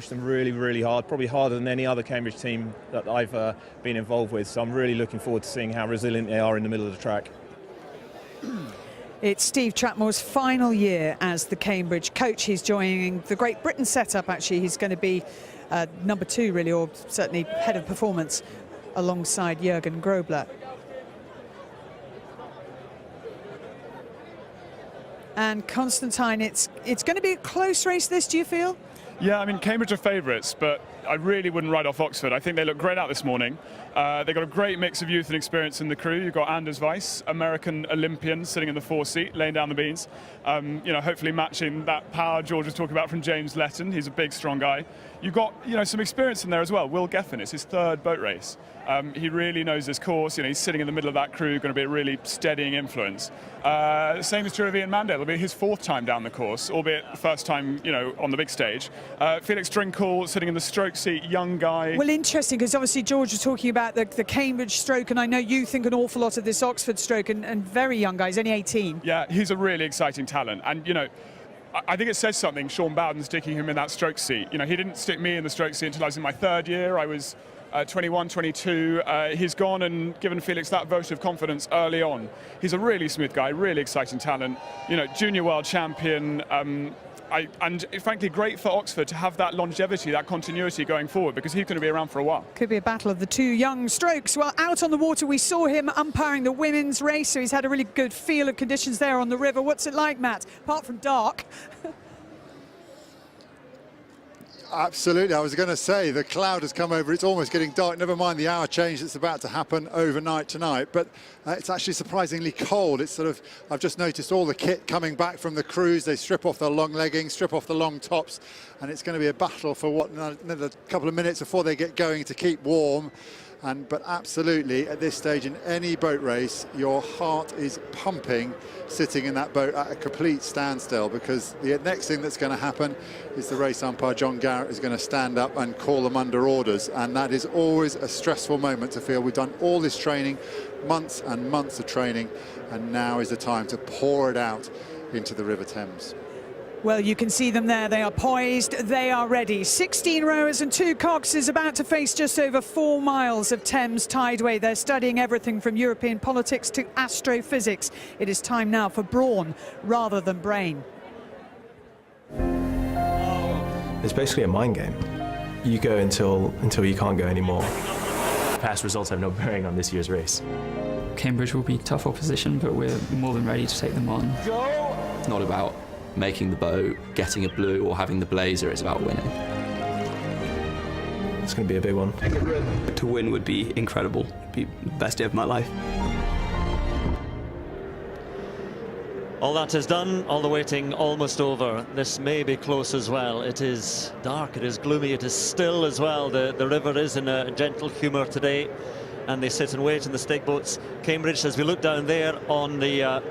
pushed them really, really hard, probably harder than any other Cambridge team that I've been involved with. So I'm really looking forward to seeing how resilient they are in the middle of the track. It's Steve Chatmore's final year as the Cambridge coach. He's joining the Great Britain setup, actually. He's going to be number 2, really, or certainly head of performance, alongside Jürgen Grobler. And Constantine, it's going to be a close race, this, do you feel? Yeah, I mean, Cambridge are favourites, but I really wouldn't write off Oxford. I think they look great out this morning. They've got a great mix of youth and experience in the crew. You've got Anders Weiss, American Olympian, sitting in the 4th seat, laying down the beans. You know, hopefully matching that power George was talking about from James Letton. He's a big, strong guy. You've got, you know, some experience in there as well. Will Geffen, it's his 3rd boat race. He really knows his course. You know, he's sitting in the middle of that crew, going to be a really steadying influence. Same is true of Ian Mandale. It'll be his 4th time down the course, albeit the first time, you know, on the big stage. Felix Drinkle sitting in the stroke seat, young guy. Well, interesting, because obviously George was talking about the Cambridge stroke, and I know you think an awful lot of this Oxford stroke, and very young guy, he's only 18. Yeah, he's a really exciting talent, and you know, I think it says something, Sean Bowden sticking him in that stroke seat. You know, he didn't stick me in the stroke seat until I was in my 3rd year. I was 21, 22. He's gone and given Felix that vote of confidence early on. He's a really smooth guy, really exciting talent. You know, junior world champion. And frankly, great for Oxford to have that longevity, that continuity going forward, because he's going to be around for a while. Could be a battle of the 2 young strokes. Well, out on the water, we saw him umpiring the women's race, so he's had a really good feel of conditions there on the river. What's it like, Matt, apart from dark? Absolutely, I was going to say the cloud has come over, it's almost getting dark, never mind the hour change that's about to happen overnight tonight, but it's actually surprisingly cold. It's sort of, I've just noticed all the kit coming back from the crews, they strip off their long leggings, strip off the long tops, and it's going to be a battle for what, another couple of minutes before they get going to keep warm. But absolutely, at this stage in any boat race, your heart is pumping sitting in that boat at a complete standstill, because the next thing that's going to happen is the race umpire, John Garrett, is going to stand up and call them under orders. And that is always a stressful moment to feel. We've done all this training, months and months of training, and now is the time to pour it out into the River Thames. Well, you can see them there. They are poised, they are ready. 16 rowers and 2 coxes about to face just over 4 miles of Thames tideway. They're studying everything from European politics to astrophysics. It is time now for brawn rather than brain. It's basically a mind game. You go until you can't go anymore. Past results have no bearing on this year's race. Cambridge will be tough opposition, but we're more than ready to take them on. It's not about making the boat, getting a blue or having the blazer, it's about winning. It's going to be a big one. To win would be incredible. It'd be the best day of my life. All that is done, all the waiting almost over. This may be close as well. It is dark, it is gloomy, it is still as well. The river is in a gentle humour today, and they sit and wait in the stake boats. Cambridge, as we look down there on the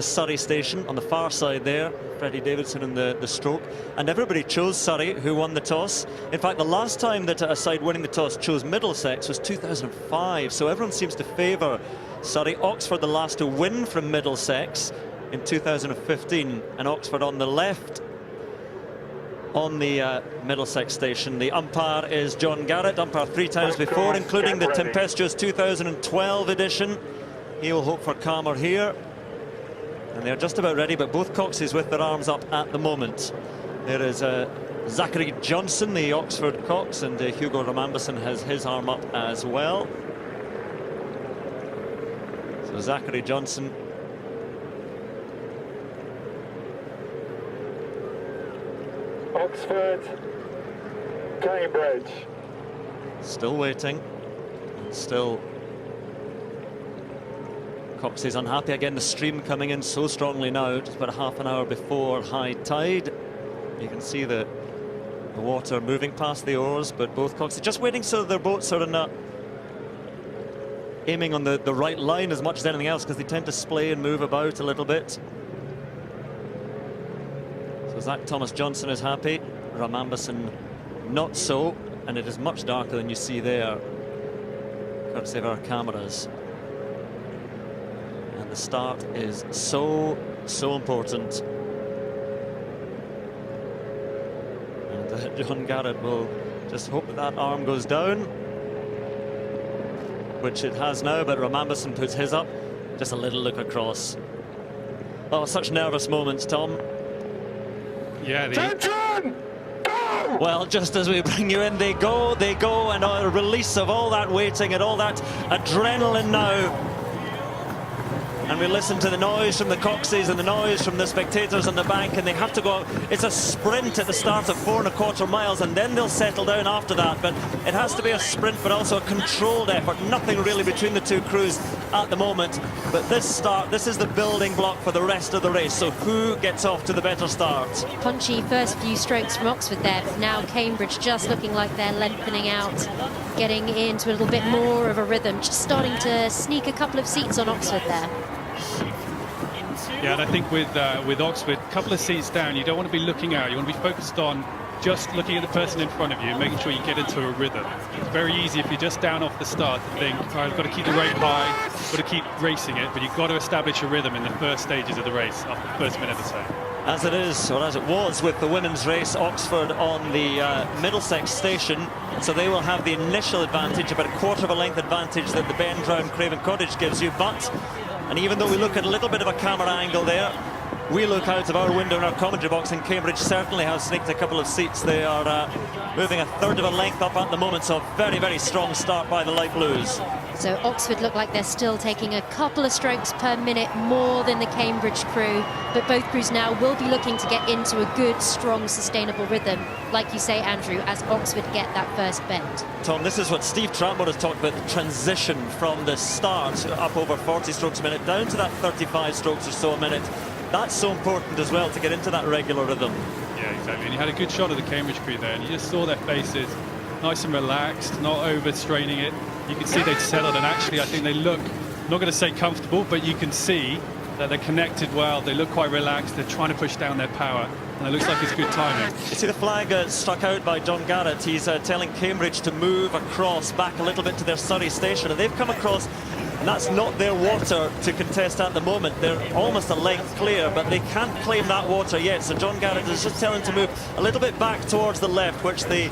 Surrey station, on the far side there, Freddie Davidson in the stroke, and everybody chose Surrey, who won the toss. In fact, the last time that a side winning the toss chose Middlesex was 2005, so everyone seems to favour Surrey. Oxford the last to win from Middlesex in 2015, and Oxford on the left on the Middlesex station. The umpire is John Garrett, umpire 3 times before, including the tempestuous 2012 edition. He will hope for calmer here. And they're just about ready, but both coxes with their arms up at the moment. There is Zachary Johnson, the Oxford cox, and Hugo Ramamberson has his arm up as well. So Zachary Johnson. Oxford, Cambridge. Still waiting. Still. Cox is unhappy again. The stream coming in so strongly now, just about half an hour before high tide. You can see the water moving past the oars, but both coxes just waiting so their boats are in aiming on the right line as much as anything else, because they tend to splay and move about a little bit. So Zach Thomas Johnson is happy, Ramamberson not so, and it is much darker than you see there, courtesy of our cameras. The start is so important. And John Garrett will just hope that that arm goes down, which it has now, but Ramamberson puts his up. Just a little look across. Oh, such nervous moments, Tom. Yeah, Well, just as we bring you in, they go, and a release of all that waiting and all that adrenaline now. And we listen to the noise from the Coxies and the noise from the spectators on the bank, and they have to go. It's a sprint at the start of 4 1/4 miles, and then they'll settle down after that. But it has to be a sprint, but also a controlled effort. Nothing really between the two crews at the moment. But this start, this is the building block for the rest of the race. So who gets off to the better start? Punchy first few strokes from Oxford there, but now Cambridge just looking like they're lengthening out, getting into a little bit more of a rhythm, just starting to sneak a couple of seats on Oxford there. Yeah, and I think with Oxford, a couple of seats down, you don't want to be looking out. You want to be focused on just looking at the person in front of you, making sure you get into a rhythm. It's very easy if you're just down off the start to think, all right, I've got to keep the rate high, got to keep racing it, but you've got to establish a rhythm in the first stages of the race, after the first minute or so. As it is, or as it was with the women's race, Oxford on the Middlesex station, so they will have the initial advantage, about a quarter of a length advantage that the Ben Drown Craven Cottage gives you. But, and even though we look at a little bit of a camera angle there, we look out of our window in our commentary box, and Cambridge certainly has sneaked a couple of seats. They are moving a third of a length up at the moment, so a very, very strong start by the Light Blues. So Oxford look like they're still taking a couple of strokes per minute more than the Cambridge crew, but both crews now will be looking to get into a good, strong, sustainable rhythm, like you say, Andrew, as Oxford get that first bend. Tom, this is what Steve Trampmore has talked about, the transition from the start up over 40 strokes a minute down to that 35 strokes or so a minute. That's so important as well, to get into that regular rhythm. Yeah, exactly. And you had a good shot of the Cambridge crew there, and you just saw their faces nice and relaxed, not overstraining it. You can see they'd settled, and actually I think they look, I'm not going to say comfortable, but you can see that they're connected well. They look quite relaxed. They're trying to push down their power, and it looks like it's good timing. You see the flag struck out by John Garrett. He's telling Cambridge to move across back a little bit to their Surrey station, and they've come across. And that's not their water to contest at the moment. They're almost a length clear, but they can't claim that water yet. So John Garrett is just telling them to move a little bit back towards the left, which they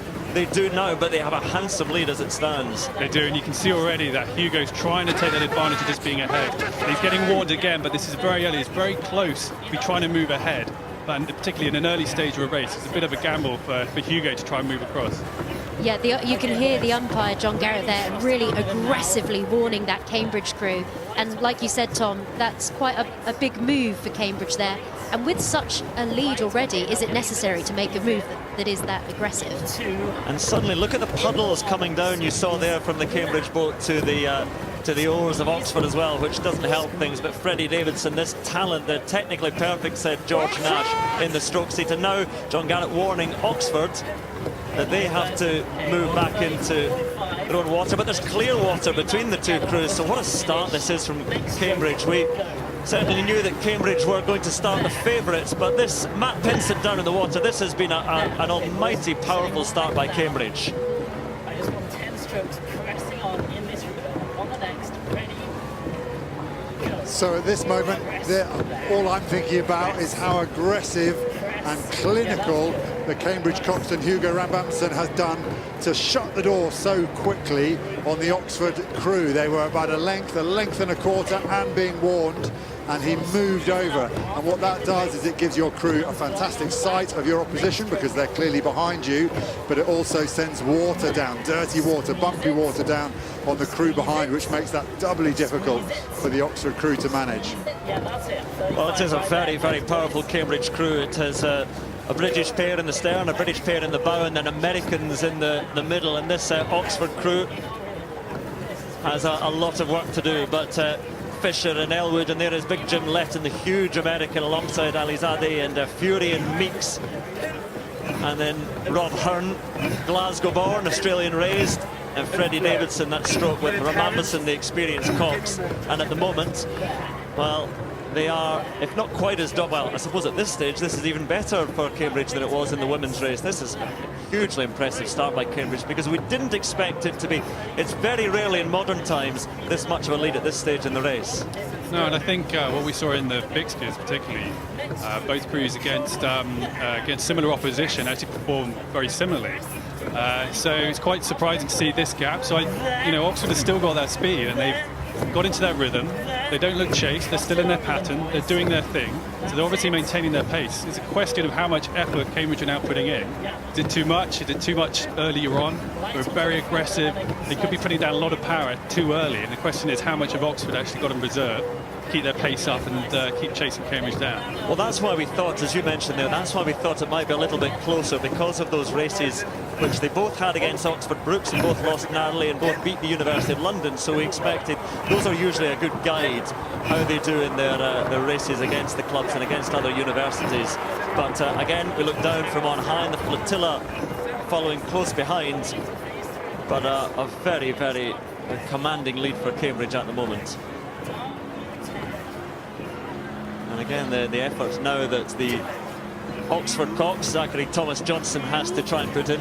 do now, but they have a handsome lead as it stands. They do, and you can see already that Hugo's trying to take that advantage of just being ahead. He's getting warned again, but this is very early. It's very close to be trying to move ahead, and particularly in an early stage of a race. It's a bit of a gamble for Hugo to try and move across. Yeah, you can hear the umpire, John Garrett, there really aggressively warning that Cambridge crew. And like you said, Tom, that's quite a big move for Cambridge there. And with such a lead already, is it necessary to make a move that is that aggressive? And suddenly, look at the puddles coming down you saw there from the Cambridge boat to the oars of Oxford as well, which doesn't help things. But Freddie Davidson, this talent, they're technically perfect, said George Nash in the stroke seat. And now John Garrett warning Oxford that they have to move back into their own water, but there's clear water between the two crews. So what a start this is from Cambridge. We certainly knew that Cambridge were going to start the favourites, but this, Matt Pinsent down in the water, this has been an almighty powerful start by Cambridge. 10 strokes pressing on in this rhythm. On the next, ready. So at this moment, all I'm thinking about is how aggressive and clinical the Cambridge coxswain Hugo Ramamberson has done to shut the door so quickly on the Oxford crew. They were about a length and a quarter and being warned, and he moved over. And what that does is it gives your crew a fantastic sight of your opposition, because they're clearly behind you, but it also sends water down, dirty water, bumpy water down on the crew behind, which makes that doubly difficult for the Oxford crew to manage. Well, it is a very, very powerful Cambridge crew. It has a British pair in the stern, a British pair in the bow, and then Americans in the middle. And this Oxford crew has a lot of work to do. But Fisher and Elwood, and there is Big Jim Letton, the huge American, alongside Alizadeh and Fury and Meeks. And then Rob Hearn, Glasgow-born, Australian-raised, and Freddie Davidson, that stroke with Ramamberson, the experienced Cox. And at the moment, well, they are, if not quite as well, I suppose at this stage, this is even better for Cambridge than it was in the women's race. This is a hugely impressive start by Cambridge, because we didn't expect it to be, it's very rarely in modern times, this much of a lead at this stage in the race. No, and I think what we saw in the fixtures, particularly, both crews against similar opposition actually performed very similarly. So it's quite surprising to see this gap. So, Oxford has still got that speed and they've got into that rhythm. They don't look chased. They're still in their pattern. They're doing their thing. So they're obviously maintaining their pace. It's a question of how much effort Cambridge are now putting in. Is it too much? Is it too much earlier on? They're very aggressive. They could be putting down a lot of power too early. And the question is how much of Oxford actually got in reserve, keep their pace up and keep chasing Cambridge down. Well, that's why we thought, as you mentioned there, that's why we thought it might be a little bit closer because of those races which they both had against Oxford Brookes and both lost narrowly and both beat the University of London. So we expected, those are usually a good guide how they do in their races against the clubs and against other universities. But again, we look down from on high and the flotilla following close behind. But a very, very commanding lead for Cambridge at the moment. And again, the efforts now that the Oxford cox, Zachary Thomas-Johnson, has to try and put in,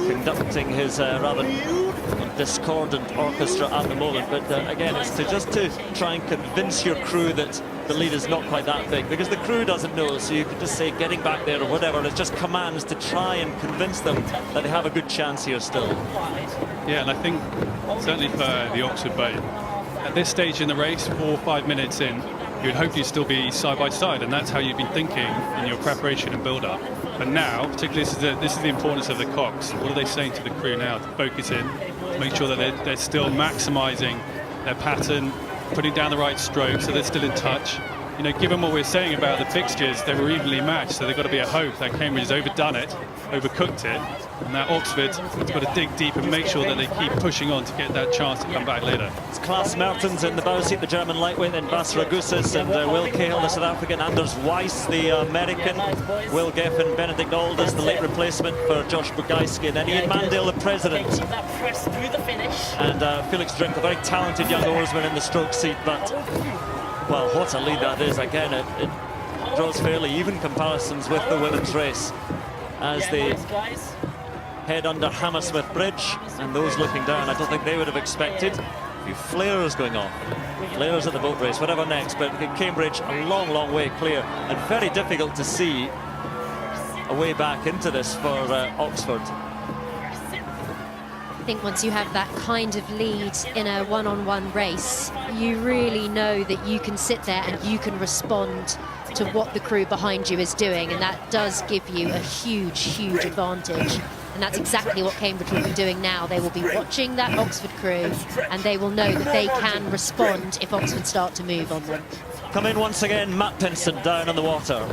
conducting his rather discordant orchestra at the moment. But again, it's to try and convince your crew that the lead is not quite that big, because the crew doesn't know, so you could just say getting back there or whatever. It's just commands to try and convince them that they have a good chance here still. Yeah, and I think certainly for the Oxford boat, at this stage in the race, 4 or 5 minutes in, you would hope you'd still be side by side, and that's how you've been thinking in your preparation and build-up. But now, particularly this is the importance of the cox. What are they saying to the crew now to focus in, to make sure that they're still maximising their pattern, putting down the right stroke so they're still in touch. Given what we're saying about the fixtures, they were evenly matched, so they've got to be a hope that Cambridge has overdone it, overcooked it, and that Oxford has got to dig deep and make sure that they keep pushing on to get that chance to come back later. It's Klaas Mertens in the bow seat, the German lightweight, and Bas Ragusis and Will Cahill, the South African, Anders Weiss, the American, Will Geffen, Benedict Alders, the late replacement for Josh Bugajski, and then Ian Mandale, the president. And Felix Drink, a very talented young oarsman in the stroke seat, but well, what a lead that is. Again, it draws fairly even comparisons with the women's race as they head under Hammersmith Bridge, and those looking down, I don't think they would have expected a few flares going on. Flares at the boat race, whatever next, but Cambridge a long, long way clear and very difficult to see a way back into this for Oxford. I think once you have that kind of lead in a one-on-one race, you really know that you can sit there and you can respond to what the crew behind you is doing, and that does give you a huge, huge advantage. And that's exactly what Cambridge will be doing now. They will be watching that Oxford crew, and they will know that they can respond if Oxford start to move on them. Come in once again, Matt Pinson down on the water.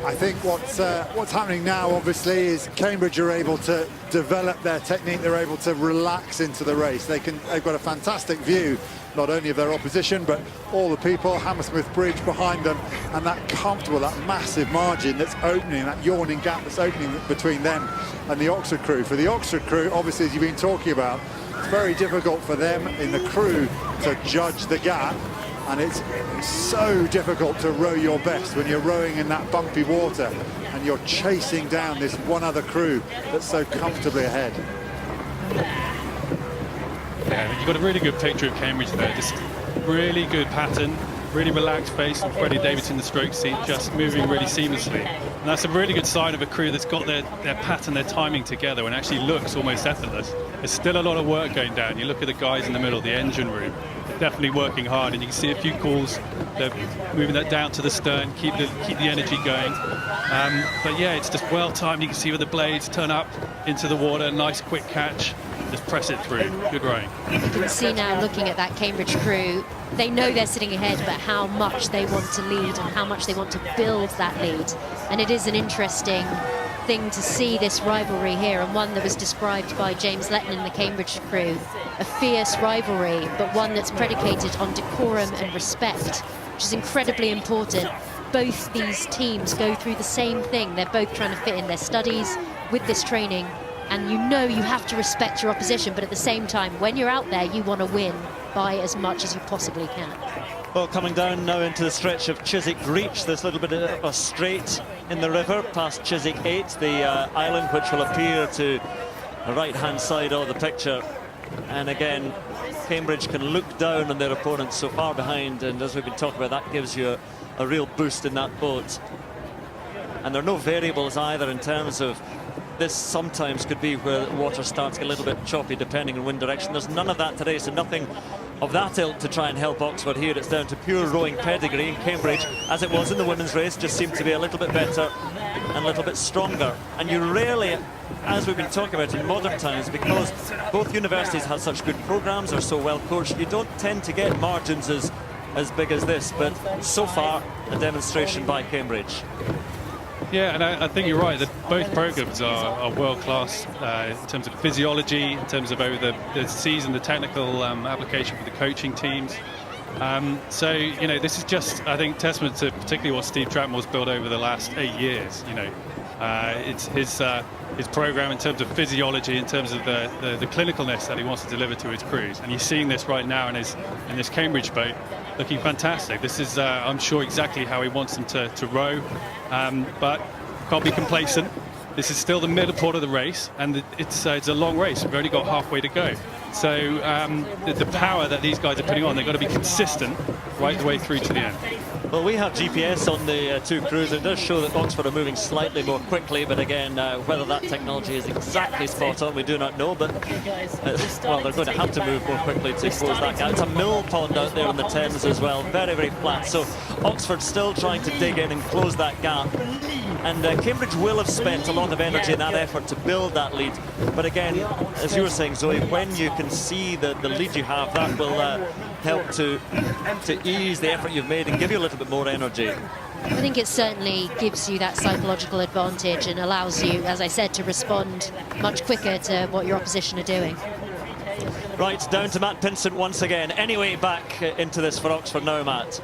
I think what's happening now, obviously, is Cambridge are able to develop their technique. They're able to relax into the race. They've got a fantastic view, not only of their opposition, but all the people, Hammersmith Bridge behind them, and that comfortable, that massive margin that's opening, that yawning gap that's opening between them and the Oxford crew. For the Oxford crew, obviously, as you've been talking about, it's very difficult for them in the crew to judge the gap. And it's so difficult to row your best when you're rowing in that bumpy water and you're chasing down this one other crew that's so comfortably ahead. Yeah, you've got a really good picture of Cambridge there. Just really good pattern, really relaxed face, and Freddie Davidson in the stroke seat, just moving really seamlessly. And that's a really good sign of a crew that's got their pattern, their timing together, and actually looks almost effortless. There's still a lot of work going down. You look at the guys in the middle, the engine room, definitely working hard, and you can see a few calls. They're moving that down to the stern, keep the energy going. But yeah, it's just well timed. You can see where the blades turn up into the water, nice quick catch, just press it through. Good rowing. You can see now, looking at that Cambridge crew, they know they're sitting ahead, but how much they want to lead and how much they want to build that lead. And it is an interesting thing to see this rivalry here, and one that was described by James Letton in the Cambridge crew. A fierce rivalry, but one that's predicated on decorum and respect, which is incredibly important. Both these teams go through the same thing. They're both trying to fit in their studies with this training, and you know you have to respect your opposition, but at the same time, when you're out there, you want to win by as much as you possibly can. Well, coming down now into the stretch of Chiswick Reach, there's a little bit of a strait in the river past Chiswick 8, the island which will appear to the right-hand side of the picture. And again, Cambridge can look down on their opponents so far behind, and as we've been talking about, that gives you a real boost in that boat. And there are no variables either in terms of this sometimes could be where the water starts to get a little bit choppy depending on wind direction. There's none of that today, so nothing of that ilk to try and help Oxford here. It's down to pure rowing pedigree, and Cambridge, as it was in the women's race, just seemed to be a little bit better and a little bit stronger. And you rarely, as we've been talking about in modern times, because both universities have such good programs, are so well coached, you don't tend to get margins as big as this, but so far a demonstration by Cambridge. Yeah, and I think you're right that both programs are world-class in terms of physiology, in terms of over the season, the technical application for the coaching teams. So, you know, this is just, I think, testament to particularly what Steve Trapmore's built over the last 8 years. You know, it's his program in terms of physiology, in terms of the clinicalness that he wants to deliver to his crews. And you're seeing this right now in this Cambridge boat, looking fantastic. This is, I'm sure, exactly how he wants them to row. But can't be complacent. This is still the middle part of the race, and it's a long race. We've only got halfway to go. So the power that these guys are putting on, they've got to be consistent right the way through to the end. Well, we have GPS on the two crews. It does show that Oxford are moving slightly more quickly, but again, whether that technology is exactly spot on, we do not know. But well, they're going to have to move more quickly to close that gap. It's a mill pond out there in the Thames as well, very, very flat. So Oxford still trying to dig in and close that gap. And Cambridge will have spent a lot of energy in that effort to build that lead. But again, as you were saying, Zoe, when you can see the lead you have, that will help to ease the effort you've made and give you a little bit more energy. I think it certainly gives you that psychological advantage and allows you, as I said, to respond much quicker to what your opposition are doing. Right, down to Matt Pinsent once again. Anyway, back into this for Oxford now, Matt.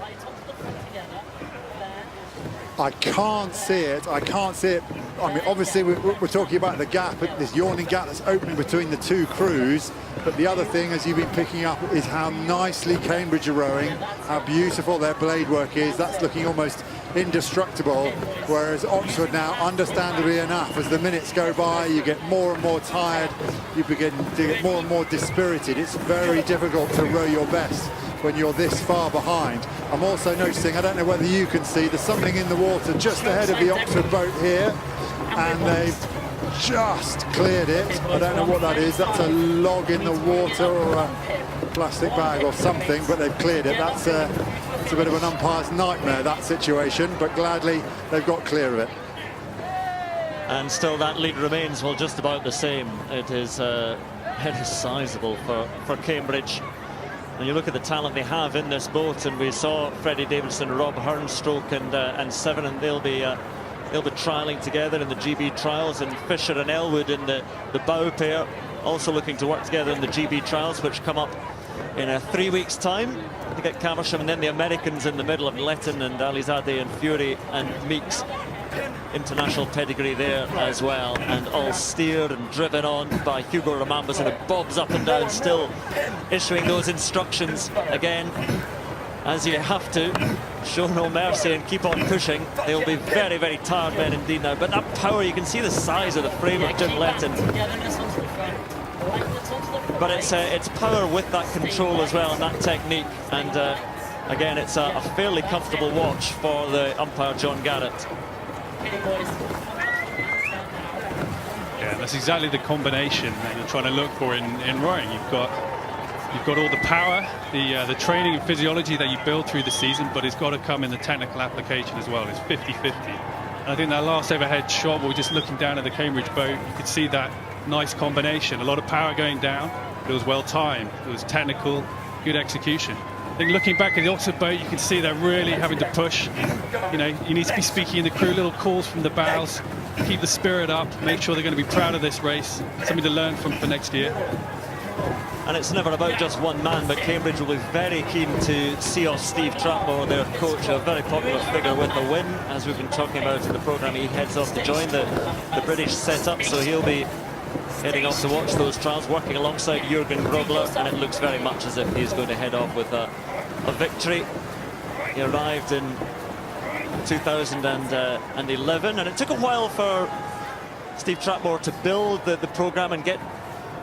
I can't see it. I can't see it. I mean, obviously, we're talking about the gap, this yawning gap that's opening between the two crews. But the other thing, as you've been picking up, is how nicely Cambridge are rowing, how beautiful their blade work is. That's looking almost indestructible. Whereas Oxford now, understandably enough, as the minutes go by, you get more and more tired. You begin to get more and more dispirited. It's very difficult to row your best when you're this far behind. I'm also noticing, I don't know whether you can see, there's something in the water just ahead of the Oxford boat here, and they've just cleared it. I don't know what that is. That's a log in the water or a plastic bag or something, but they've cleared it. It's a bit of an umpire's nightmare, that situation, but gladly they've got clear of it. And still that lead remains, well, just about the same. It is sizable for Cambridge. And you look at the talent they have in this boat, and we saw Freddie Davidson, Rob Hernstroke and Seven, and they'll be trialling together in the GB trials, and Fisher and Elwood in the bow pair also looking to work together in the GB trials, which come up in 3 weeks' time to get Caversham, and then the Americans in the middle of Letton and Alizadeh and Fury and Meeks. International pedigree there as well, and all steered and driven on by Hugo Ramambas, and it bobs up and down, still issuing those instructions again, as you have to show no mercy and keep on pushing. They'll be very, very tired men indeed now, but that power, you can see the size of the frame of Jim Letton, but it's power with that control as well and that technique, and again, it's a fairly comfortable watch for the umpire John Garrett. Yeah, that's exactly the combination that you're trying to look for in rowing. You've got all the power, the training and physiology that you build through the season, but it's got to come in the technical application as well. It's 50-50. And I think that last overhead shot, we were just looking down at the Cambridge boat, you could see that nice combination. A lot of power going down, but it was well timed. It was technical, good execution. I think looking back at the Oxford boat, you can see they're really having to push. You know, you need to be speaking in the crew, little calls from the bows, keep the spirit up, make sure they're going to be proud of this race, something to learn from for next year. And it's never about just one man, but Cambridge will be very keen to see off Steve Trapmore, their coach, a very popular figure with the win. As we've been talking about in the programme, he heads off to join the British setup, so he'll be heading off to watch those trials, working alongside Jürgen Grobler, and it looks very much as if he's going to head off with a victory. He arrived in 2011, and it took a while for Steve Trapmore to build the programme and get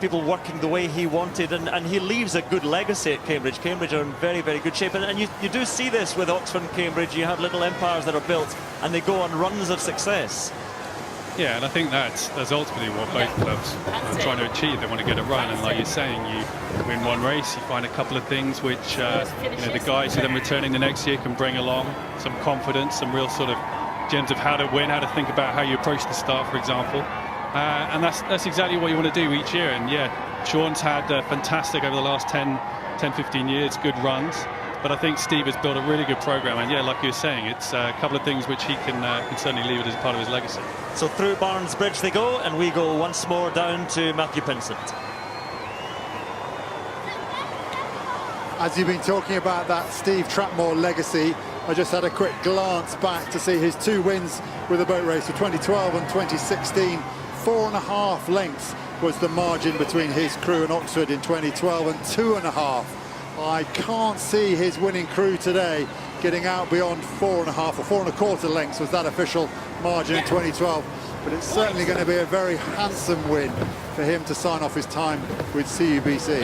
people working the way he wanted, and he leaves a good legacy at Cambridge. Cambridge are in very, very good shape, and you do see this with Oxford and Cambridge. You have little empires that are built, and they go on runs of success. Yeah, and I think that's ultimately what both clubs are trying to achieve. They want to get a run, and like you're saying, you win one race, you find a couple of things which the guys who then returning the next year can bring along, some confidence, some real sort of gems of how to win, how to think about how you approach the start, for example. And that's exactly what you want to do each year. And yeah, Sean's had fantastic over the last 10-15 years, good runs. But I think Steve has built a really good program, and yeah, like you were saying, it's a couple of things which he can certainly leave it as part of his legacy. So through Barnes Bridge they go, and we go once more down to Matthew Pinsent. As you've been talking about that Steve Trapmore legacy, I just had a quick glance back to see his 2 wins with the boat race for 2012 and 2016. 4.5 lengths was the margin between his crew and Oxford in 2012, and 2.5. I can't see his winning crew today getting out beyond 4.5 or 4.25 lengths was that official margin in 2012. But it's certainly going to be a very handsome win for him to sign off his time with CUBC.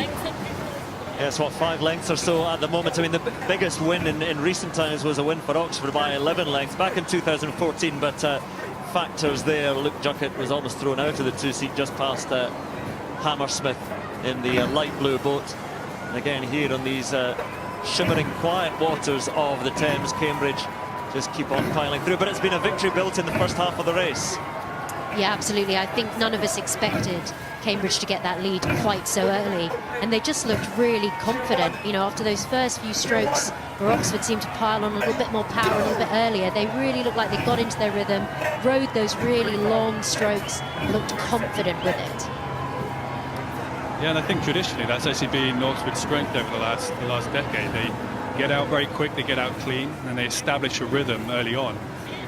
Yes, what, 5 lengths or so at the moment. I mean, the biggest win in recent times was a win for Oxford by 11 lengths back in 2014, but factors there. Luke Juckett was almost thrown out of the 2-seat just past Hammersmith in the light blue boat. And again, here on these shimmering, quiet waters of the Thames, Cambridge just keep on piling through. But it's been a victory built in the first half of the race. Yeah, absolutely. I think none of us expected Cambridge to get that lead quite so early, and they just looked really confident. You know, after those first few strokes where Oxford seemed to pile on a little bit more power a little bit earlier, they really looked like they got into their rhythm, rode those really long strokes, looked confident with it. Yeah, and I think traditionally that's actually been Oxford's strength over the last decade. They get out very quick, they get out clean, and they establish a rhythm early on.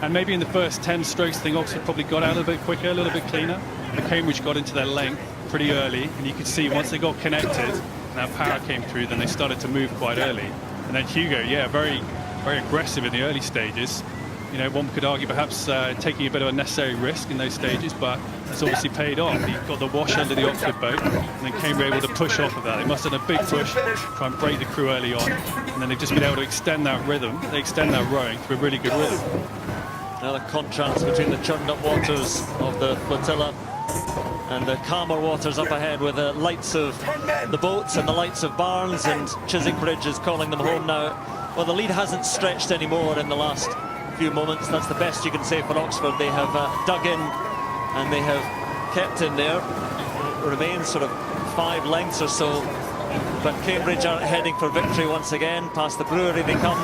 And maybe in the first 10 strokes, I think Oxford probably got out a little bit quicker, a little bit cleaner. But Cambridge got into their length pretty early, and you could see once they got connected and that power came through, then they started to move quite early. And then Hugo, yeah, very, very aggressive in the early stages. You know, one could argue perhaps taking a bit of a necessary risk in those stages, but that's obviously paid off. He got the wash under the Oxford boat, and then Cambridge able to push off of that. They must have done a big push, try and break the crew early on, and then they've just been able to extend that rhythm. They extend that rowing to a really good rhythm. Another contrast between the churned up waters of the flotilla and the calmer waters up ahead, with the lights of the boats and the lights of Barnes, and Chiswick Bridge is calling them home now. Well, the lead hasn't stretched anymore in the last few moments. That's the best you can say for Oxford. They have dug in and they have kept in there. It remains sort of 5 lengths or so, but Cambridge are heading for victory once again. Past the brewery they come,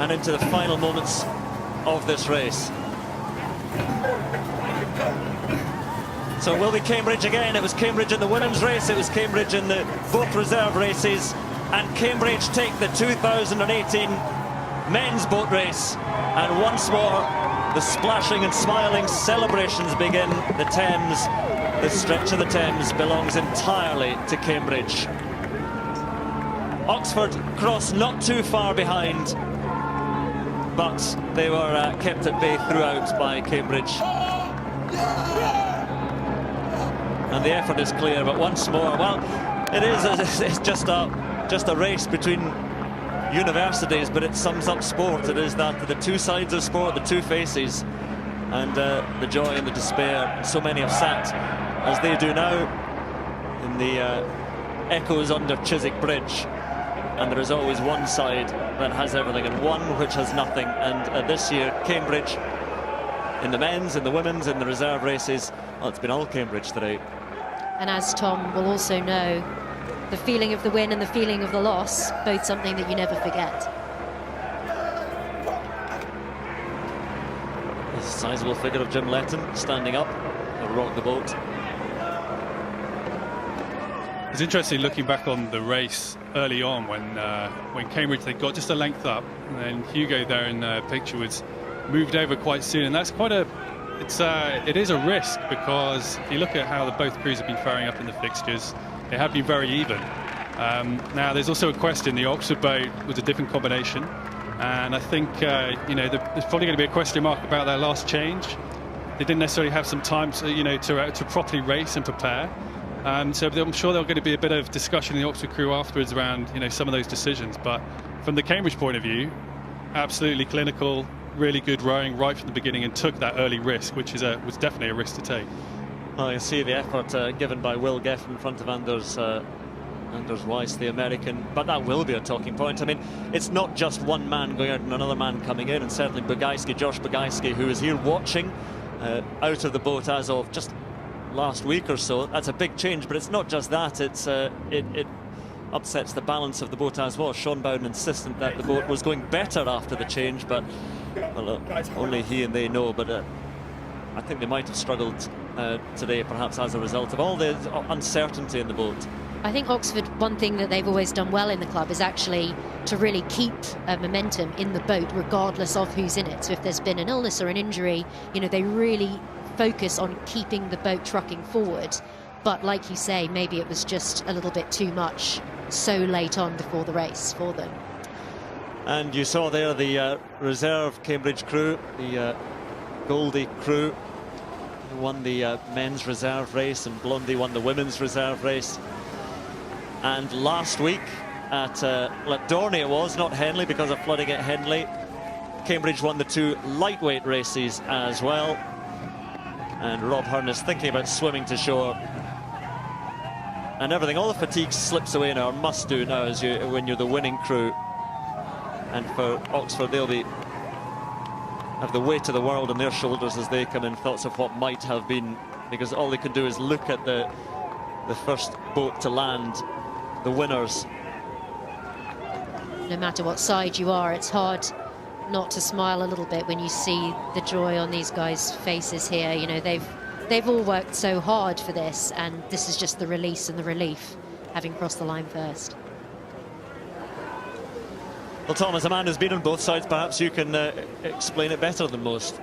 and into the final moments of this race. So it will be Cambridge again. It was Cambridge in the women's race, it was Cambridge in the both reserve races, and Cambridge take the 2018 men's boat race, and once more the splashing and smiling celebrations begin. The Thames, the stretch of the Thames, belongs entirely to Cambridge. Oxford cross not too far behind, but they were kept at bay throughout by Cambridge. And the effort is clear, but once more, well, it's just a race between universities, but it sums up sport. It is that the two sides of sport, the two faces, and the joy and the despair. And so many have sat, as they do now, in the echoes under Chiswick Bridge. And there is always one side that has everything and one which has nothing. And this year, Cambridge, in the men's, in the women's, in the reserve races, well, it's been all Cambridge today. And as Tom will also know, the feeling of the win and the feeling of the loss, both something that you never forget. The sizable figure of Jim Letton standing up to rock the boat. It's interesting looking back on the race early on when Cambridge, they got just a length up, and then Hugo there in the picture was moved over quite soon, and that's quite a it is a risk, because if you look at how both crews have been faring up in the fixtures, they have been very even. Now there's also a question, the Oxford boat was a different combination, and I think you know, there's probably going to be a question mark about their last change. They didn't necessarily have some time to, you know, to properly race and prepare. So I'm sure there's going to be a bit of discussion in the Oxford crew afterwards around, some of those decisions. But from the Cambridge point of view, absolutely clinical, really good rowing right from the beginning, and took that early risk, which was definitely a risk to take. Well, you see the effort given by Will Geffen in front of Anders Weiss, the American, but that will be a talking point. I mean, it's not just one man going out and another man coming in, and certainly Josh Bugajski, who is here watching out of the boat as of just last week or so. That's a big change, but it's not just that. It upsets the balance of the boat as well. Sean Bowden insistent that the boat was going better after the change, but well, only he and they know. But I think they might have struggled today, perhaps as a result of all the uncertainty in the boat. I think Oxford, one thing that they've always done well in the club is actually to really keep momentum in the boat regardless of who's in it. So if there's been an illness or an injury, they really focus on keeping the boat trucking forward. But like you say, maybe it was just a little bit too much so late on before the race for them. And you saw there the reserve Cambridge crew, the Goldie crew, who won the men's reserve race, and Blondie won the women's reserve race. And last week at Dorney it was, not Henley because of flooding at Henley, Cambridge won the 2 lightweight races as well. And Rob Hearn is thinking about swimming to shore. And everything, all the fatigue slips away now, or must do now, when you're the winning crew. And for Oxford, they'll have the weight of the world on their shoulders as they come in, thoughts of what might have been, because all they can do is look at the first boat to land, the winners. No matter what side you are, it's hard not to smile a little bit when you see the joy on these guys' faces here. They've all worked so hard for this, and this is just the release and the relief, having crossed the line first. Well, Tom, as a man who's been on both sides, perhaps you can explain it better than most.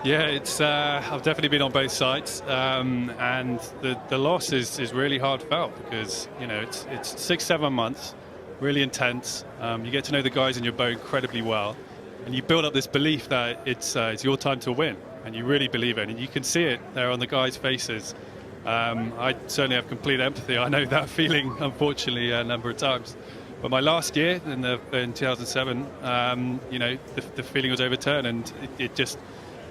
Yeah, I've definitely been on both sides, and the loss is really hard felt because it's 6-7 months, really intense. You get to know the guys in your boat incredibly well, and you build up this belief that it's your time to win, and you really believe it, and you can see it there on the guys' faces. I certainly have complete empathy. I know that feeling, unfortunately, a number of times. But my last year in 2007, the feeling was overturned, and it just.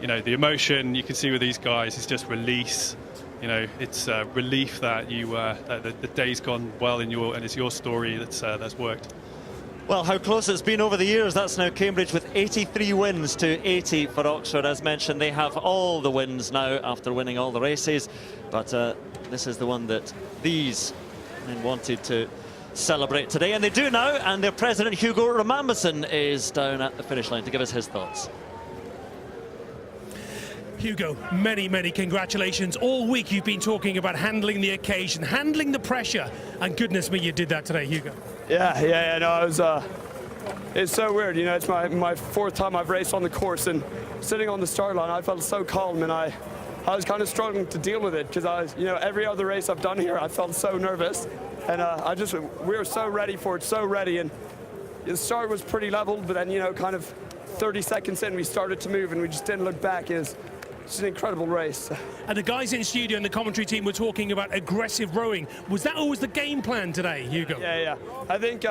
The emotion you can see with these guys is just release. It's relief that the day's gone well and it's your story that's worked. Well, how close it's been over the years. That's now Cambridge with 83 wins to 80 for Oxford. As mentioned, they have all the wins now after winning all the races. But this is the one that these men wanted to celebrate today, and they do now. And their president, Hugo Ramambason, is down at the finish line to give us his thoughts. Hugo, many congratulations. All week you've been talking about handling the occasion, handling the pressure, and goodness me, you did that today, Hugo. Yeah, no, it's so weird. It's my 4th time I've raced on the course, and sitting on the start line, I felt so calm, and I was kind of struggling to deal with it because every other race I've done here, I felt so nervous, and we were so ready for it, so ready, and the start was pretty leveled, but then kind of 30 seconds in, we started to move, and we just didn't look back. It's an incredible race. And the guys in studio and the commentary team were talking about aggressive rowing. Was that always the game plan today, Hugo? Yeah. I think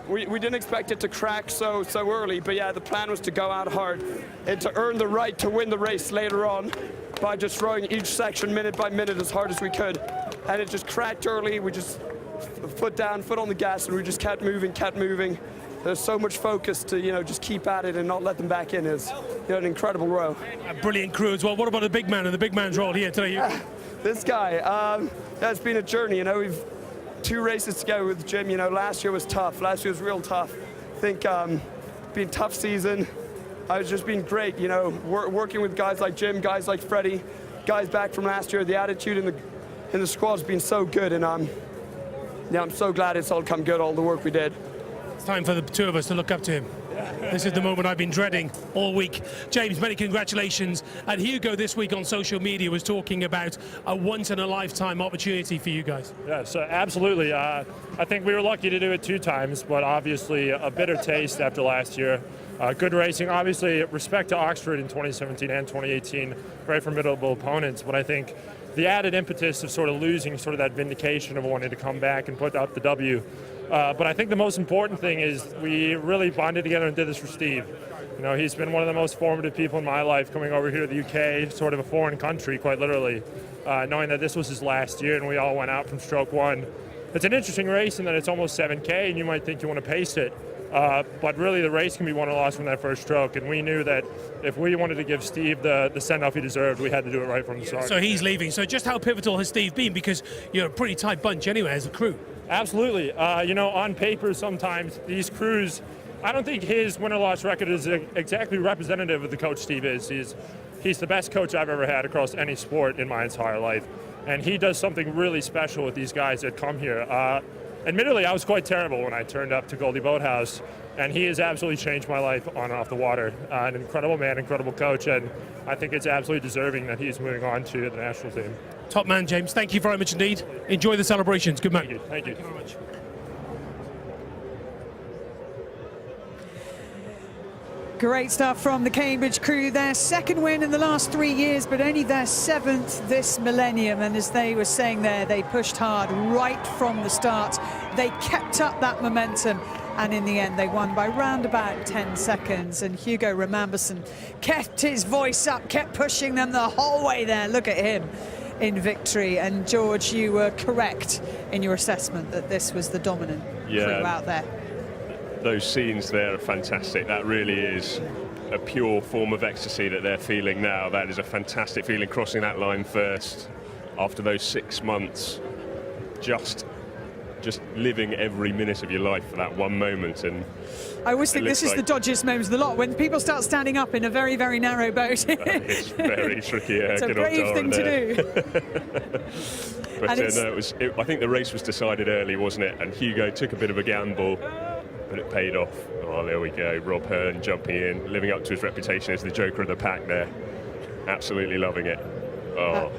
we didn't expect it to crack so early, but yeah, the plan was to go out hard and to earn the right to win the race later on by just rowing each section minute by minute as hard as we could. And it just cracked early. We just foot down, foot on the gas, and we just kept moving. There's so much focus to just keep at it and not let them back in. Is an incredible row. A brilliant crew as well. What about the big man and the big man's role here today? This guy, it's been a journey. We've 2 races together with Jim. Last year was tough. Last year was real tough. I think been a tough season. It's just been great. Working with guys like Jim, guys like Freddie, guys back from last year. The attitude in the squad's been so good, and I'm so glad it's all come good. All the work we did. It's time for the 2 of us to look up to him. This is the moment I've been dreading all week. James, many congratulations. And Hugo this week on social media was talking about a once-in-a-lifetime opportunity for you guys. Yeah, so absolutely. I think we were lucky to do it 2 times, but obviously a bitter taste after last year. Good racing. Obviously, respect to Oxford in 2017 and 2018. Very formidable opponents, but I think the added impetus of sort of losing sort of that vindication of wanting to come back and put up the W. But I think the most important thing is we really bonded together and did this for Steve. You know, he's been one of the most formative people in my life, coming over here to the UK, sort of a foreign country, quite literally, knowing that this was his last year and we all went out from stroke one. It's an interesting race in that it's almost 7K and you might think you want to pace it. But really the race can be won or lost from that first stroke, and we knew that if we wanted to give Steve the send-off he deserved, we had to do it right from the start. So he's leaving. So just how pivotal has Steve been? Because you're a pretty tight bunch anyway as a crew. Absolutely. You know, on paper sometimes these crews, I don't think his win-or-loss record is exactly representative of the coach Steve is. He's the best coach I've ever had across any sport in my entire life. And he does something really special with these guys that come here. Admittedly, I was quite terrible when I turned up to Goldie Boathouse, and he has absolutely changed my life on and off the water. An incredible man, incredible coach, and I think it's absolutely deserving that he's moving on to the national team. Top man, James. Thank you very much indeed. Enjoy the celebrations. Good man. Thank you. Thank you very much. Great stuff from the Cambridge crew. Their second win in the last 3 years, but only their 7th this millennium. And as they were saying there, they pushed hard right from the start. They kept up that momentum, and in the end, they won by round about 10 seconds. And Hugo Remamberson kept his voice up, kept pushing them the whole way there. Look at him in victory. And George, you were correct in your assessment that this was the dominant crew out there. Those scenes there are fantastic. That really is a pure form of ecstasy that they're feeling now. That is a fantastic feeling, crossing that line first after those 6 months, just living every minute of your life for that one moment. And I always think this is the dodgiest moment of the lot, when people start standing up in a very, very narrow boat. It's very tricky. It's a brave thing to do. But no, I think the race was decided early, wasn't it? And Hugo took a bit of a gamble, but it paid off. Oh, there we go. Rob Hearn jumping in, living up to his reputation as the joker of the pack there. Absolutely loving it. Oh,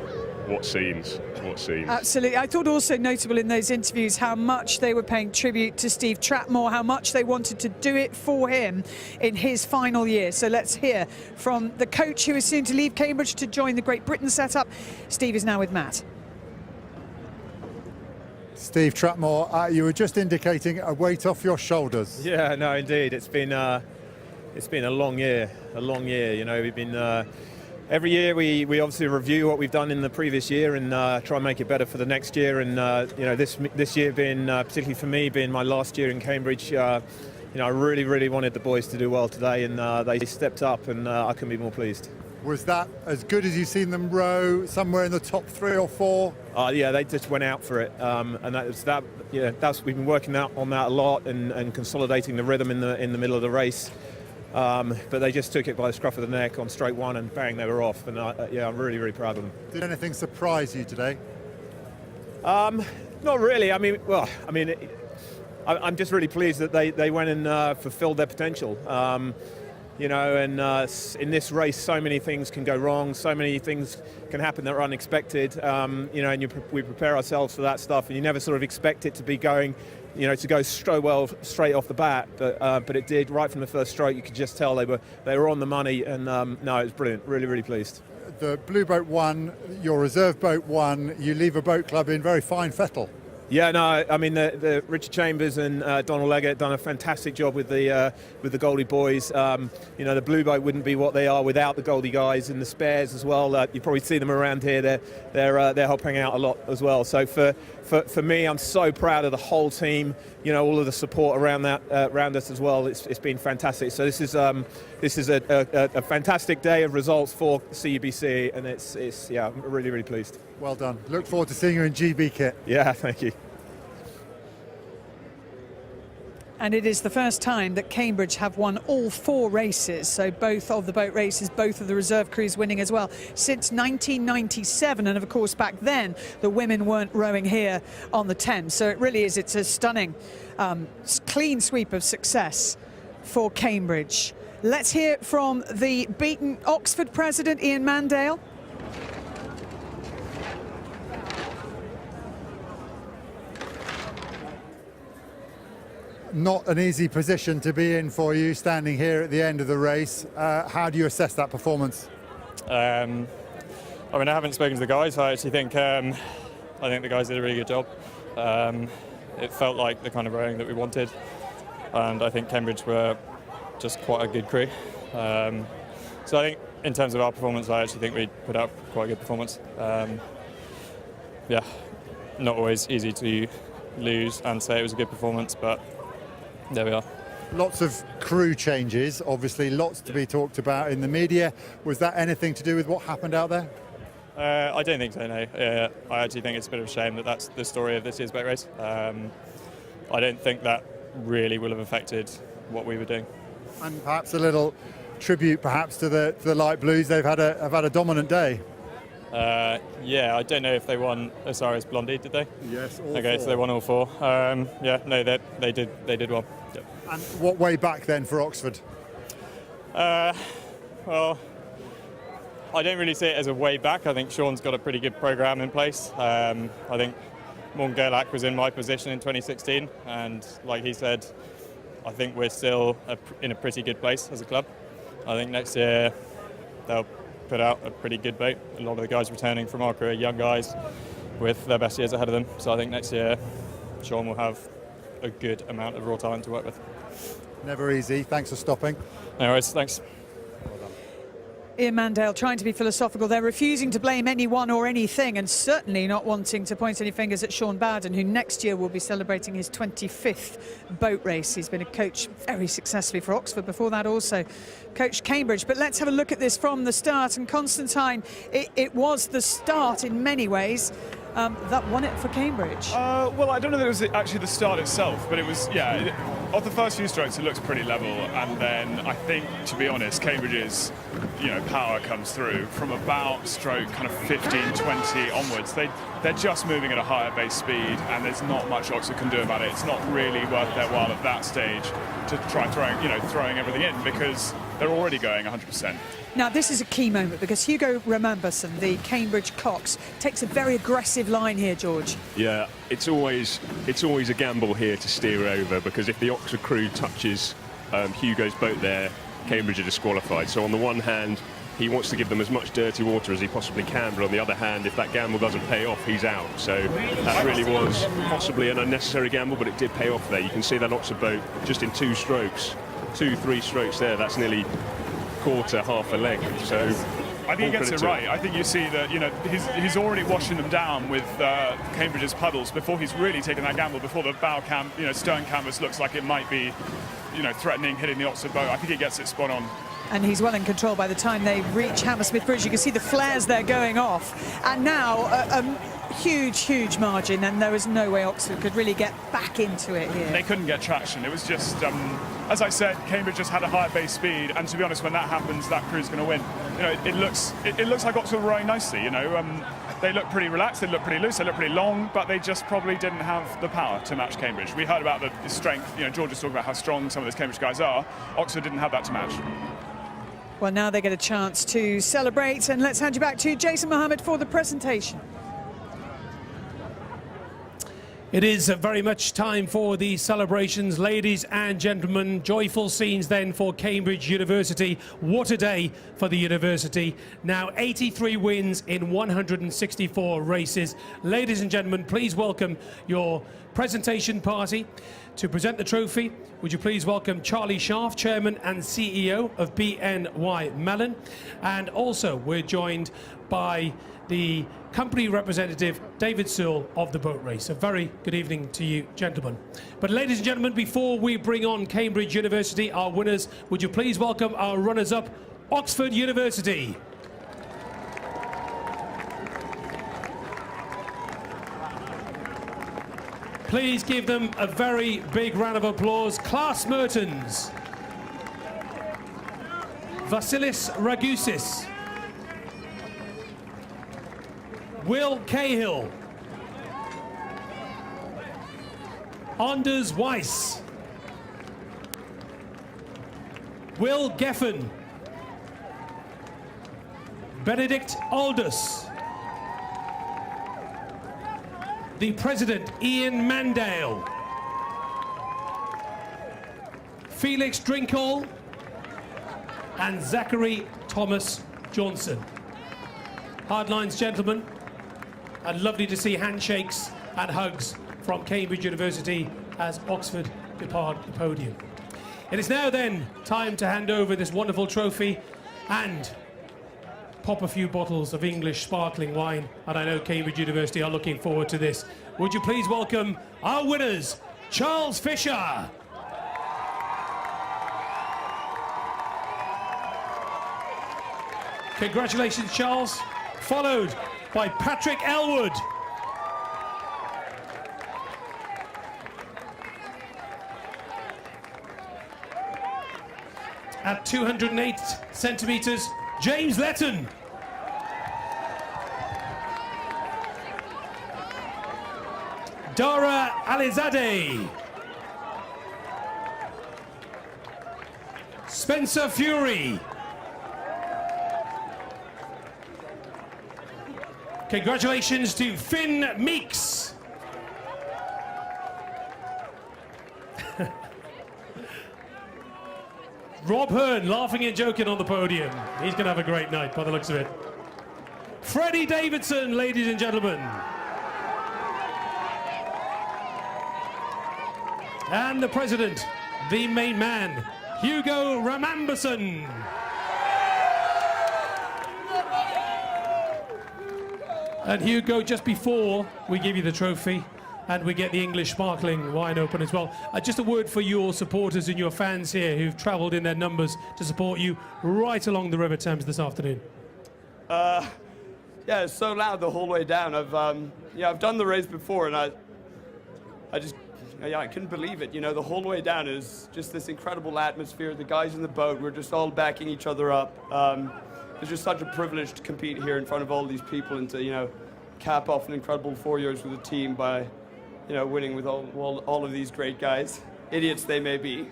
what scenes, what scenes. Absolutely. I thought also notable in those interviews how much they were paying tribute to Steve Trapmore, how much they wanted to do it for him in his final year. So let's hear from the coach who is soon to leave Cambridge to join the Great Britain setup. Steve is now with Matt. Steve Trapmore, you were just indicating a weight off your shoulders. Yeah, no, indeed. It's been a long year, You know, we've been every year we obviously review what we've done in the previous year and try and make it better for the next year. And you know, this year being particularly for me, being my last year in Cambridge. You know, I really wanted the boys to do well today, and they stepped up, and I couldn't be more pleased. Was that as good as you've seen them row, somewhere in the top 3 or 4? Yeah, they just went out for it, and we've been working on that a lot and consolidating the rhythm in the middle of the race. But they just took it by the scruff of the neck on straight one, and bang, they were off. And I'm really proud of them. Did anything surprise you today? Not really. I'm just really pleased that they went and fulfilled their potential. You know, and in this race, so many things can go wrong, so many things can happen that are unexpected. You know, and we prepare ourselves for that stuff, and you never sort of expect it to be going, you know, to go so well straight off the bat. But it did right from the first stroke. You could just tell they were on the money, and no, it was brilliant. Really pleased. The Blue Boat won, your reserve boat won. You leave a boat club in very fine fettle. Yeah, no, I mean the Richard Chambers and Donald Leggett done a fantastic job with the Goldie boys. You know, the Blue Boat wouldn't be what they are without the Goldie guys, and the spares as well. You probably see them around here. They're helping out a lot as well. So for me, I'm so proud of the whole team. You know, all of the support around us as well. It's been fantastic. So this is a fantastic day of results for CUBC, and I'm really pleased. Well done. Look forward to seeing you in GB kit. Yeah, thank you. And it is the first time that Cambridge have won all 4 races, so both of the boat races, both of the reserve crews winning as well, since 1997. And of course, back then, the women weren't rowing here on the Thames. So it really is, it's a stunning, clean sweep of success for Cambridge. Let's hear from the beaten Oxford president, Ian Mandale. Not an easy position to be in for you, standing here at the end of the race. How do you assess that performance? I mean, I haven't spoken to the guys. I actually think I think the guys did a really good job. It felt like the kind of rowing that we wanted, and I think Cambridge were just quite a good crew. So I think in terms of our performance, I actually think we put out quite a good performance. Yeah, not always easy to lose and say it was a good performance, but there we are. Lots of crew changes, obviously lots to be talked about in the media. Was that anything to do with what happened out there? I don't think so, no. I actually think it's a bit of a shame that that's the story of this year's boat race. I don't think that really will have affected what we were doing. And perhaps a little tribute perhaps to the Light Blues. They've had a dominant day. Yeah, I don't know if they won Osiris Blondie, did they? Yes, all okay, four. So they won all four. Yeah, no, they did well. Yep. And what way back then for Oxford? Well, I don't really see it as a way back. I think Sean's got a pretty good programme in place. I think Morgan Gerlach was in my position in 2016, and like he said, I think we're still in a pretty good place as a club. I think next year they'll put out a pretty good boat. A lot of the guys returning from our crew are young guys with their best years ahead of them. So I think next year Sean will have a good amount of raw talent to work with. Never easy. Thanks for stopping. No worries, thanks. Ian Mandale trying to be philosophical. They're refusing to blame anyone or anything, and certainly not wanting to point any fingers at Sean Bowden, who next year will be celebrating his 25th boat race. He's been a coach very successfully for Oxford. Before that also coached Cambridge. But let's have a look at this from the start. And Constantine, it was the start in many ways that won it for Cambridge. Well, I don't know that it was actually the start itself, but it was, yeah, of the first few strokes it looks pretty level, and then I think, to be honest, Cambridge's power comes through from about stroke kind of 15, 20 onwards. They're just moving at a higher base speed, and there's not much Oxford can do about it. It's not really worth their while at that stage to try throwing everything in, because they're already going 100%. Now, this is a key moment because Hugo Rememberson, the Cambridge Cox, takes a very aggressive line here, George. Yeah, it's always a gamble here to steer over, because if the Oxford crew touches Hugo's boat there, Cambridge are disqualified. So on the one hand, he wants to give them as much dirty water as he possibly can, but on the other hand, if that gamble doesn't pay off, he's out. So that really was possibly an unnecessary gamble, but it did pay off there. You can see that Oxford boat just in 2 strokes, 2-3 strokes there. That's nearly quarter, half a leg. So I think he gets it right. I think you see that he's already washing them down with Cambridge's puddles before he's really taken that gamble, before the bow stern canvas looks like it might be threatening hitting the Oxford boat. I think he gets it spot on. And he's well in control by the time they reach Hammersmith Bridge. You can see the flares there going off. And now a huge margin, and there was no way Oxford could really get back into it here. They couldn't get traction. It was just, as I said, Cambridge just had a higher base speed, and to be honest, when that happens, that crew's going to win. It looks like Oxford were rowing nicely. They look pretty relaxed, they look pretty loose, they look pretty long, but they just probably didn't have the power to match Cambridge. We heard about the strength. George was talking about how strong some of those Cambridge guys are. Oxford didn't have that to match. Well, now they get a chance to celebrate, and let's hand you back to Jason Mohammed for the presentation. It is very much time for the celebrations, ladies and gentlemen. Joyful scenes then for Cambridge University. What a day for the university. Now 83 wins in 164 races. Ladies and gentlemen, please welcome your presentation party. To present the trophy, would you please welcome Charlie Scharf, Chairman and CEO of BNY Mellon. And also we're joined by the company representative, David Sewell, of the boat race. A very good evening to you, gentlemen. But ladies and gentlemen, before we bring on Cambridge University, our winners, would you please welcome our runners-up, Oxford University. Please give them a very big round of applause. Klaas Mertens, Vasilis Ragusis, Will Cahill, Anders Weiss, Will Geffen, Benedict Aldous, the President Ian Mandale, Felix Drinkall and Zachary Thomas Johnson. Hard lines, gentlemen. And lovely to see handshakes and hugs from Cambridge University as Oxford depart the podium. It is now then time to hand over this wonderful trophy and pop a few bottles of English sparkling wine. And I know Cambridge University are looking forward to this. Would you please welcome our winners, Charles Fisher. Congratulations, Charles. Followed by Patrick Elwood. At 208 centimetres, James Letton. Dara Alizadeh. Spencer Fury. Congratulations to Finn Meeks. Rob Hearn laughing and joking on the podium. He's going to have a great night by the looks of it. Freddie Davidson, ladies and gentlemen. And the president, the main man, Hugo Ramamberson. And Hugo, just before we give you the trophy and we get the English sparkling wine open as well, just a word for your supporters and your fans here who've travelled in their numbers to support you right along the River Thames this afternoon. Yeah, it's so loud the whole way down. I've done the race before, and I couldn't believe it. You know, the whole way down is just this incredible atmosphere. The guys in the boat, we're just all backing each other up. It's just such a privilege to compete here in front of all these people and to, you know, cap off an incredible 4 years with the team by, you know, winning with all of these great guys. Idiots they may be.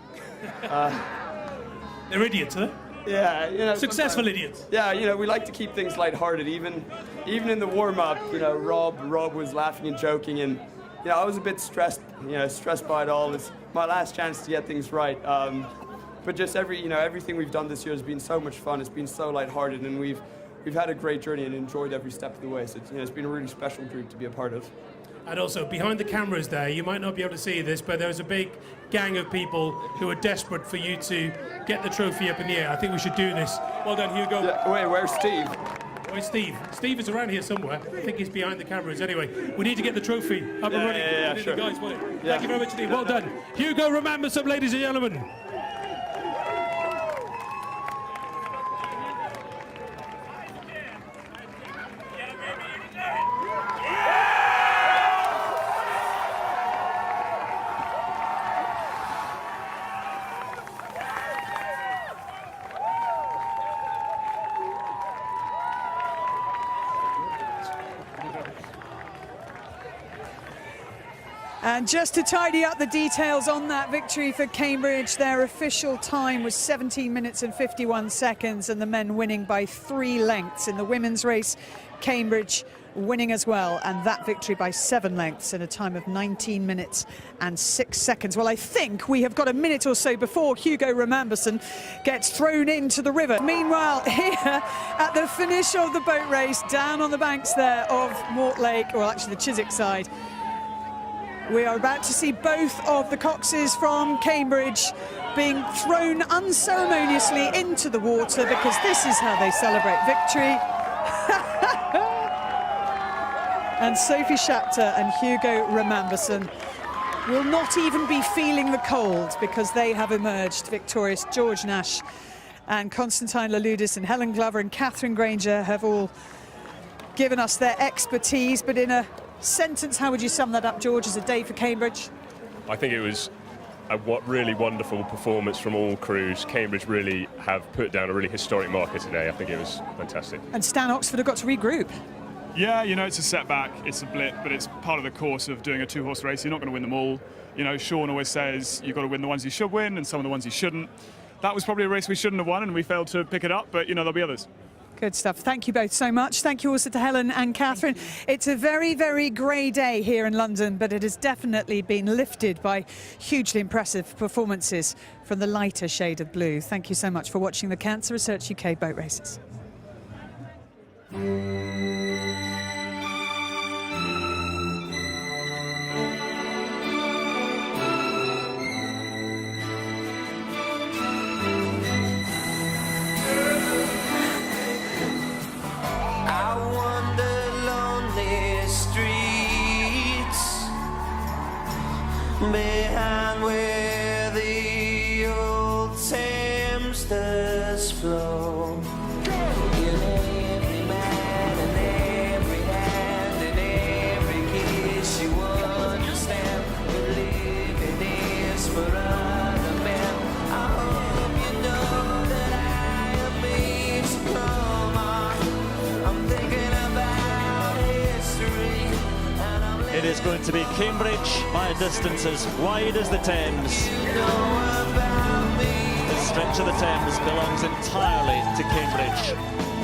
They're idiots, huh? Yeah, you know. Successful idiots. Yeah, you know, we like to keep things lighthearted. Even in the warm-up, you know, Rob was laughing and joking, and you know, I was a bit stressed by it all. It's my last chance to get things right. But just everything we've done this year has been so much fun. It's been so lighthearted, and we've had a great journey and enjoyed every step of the way. So it's been a really special group to be a part of. And also, behind the cameras there, you might not be able to see this, but there's a big gang of people who are desperate for you to get the trophy up in the air. I think we should do this. Well done, Hugo. Yeah, wait, where's Steve? Where's Steve? Steve is around here somewhere. I think he's behind the cameras. Anyway, we need to get the trophy up and running. Yeah, sure. The guys want it. Thank you very much indeed. Well done. Hugo Ramamberson, ladies and gentlemen. And just to tidy up the details on that victory for Cambridge, their official time was 17 minutes and 51 seconds, and the men winning by 3 lengths. In the women's race, Cambridge winning as well, and that victory by 7 lengths in a time of 19 minutes and 6 seconds. Well, I think we have got a minute or so before Hugo Ramamberson gets thrown into the river. Meanwhile, here at the finish of the boat race, down on the banks there of Mortlake, or actually the Chiswick side, we are about to see both of the Coxes from Cambridge being thrown unceremoniously into the water, because this is how they celebrate victory. And Sophie Schapter and Hugo Ramamberson will not even be feeling the cold, because they have emerged victorious. George Nash and Constantine Louloudis and Helen Glover and Catherine Granger have all given us their expertise, but in a sentence, how would you sum that up, George, as a day for Cambridge? I think it was a really wonderful performance from all crews. Cambridge really have put down a really historic marker today. I think it was fantastic. And Stan Oxford have got to regroup. Yeah, you know, it's a setback, it's a blip, but it's part of the course of doing a 2-horse race. You're not going to win them all. You know, Sean always says you've got to win the ones you should win and some of the ones you shouldn't. That was probably a race we shouldn't have won, and we failed to pick it up, but, you know, there'll be others. Good stuff. Thank you both so much. Thank you also to Helen and Catherine. It's a very, very grey day here in London, but it has definitely been lifted by hugely impressive performances from the lighter shade of blue. Thank you so much for watching the Cancer Research UK boat races. down where the old Thames does flow. In every man and every hand and every kiss, you understand that living is for other men. I hope you know that I am made to come on. I'm thinking about history. It is going to be Cambridge by a distance as wide as the Thames. This stretch of the Thames belongs entirely to Cambridge.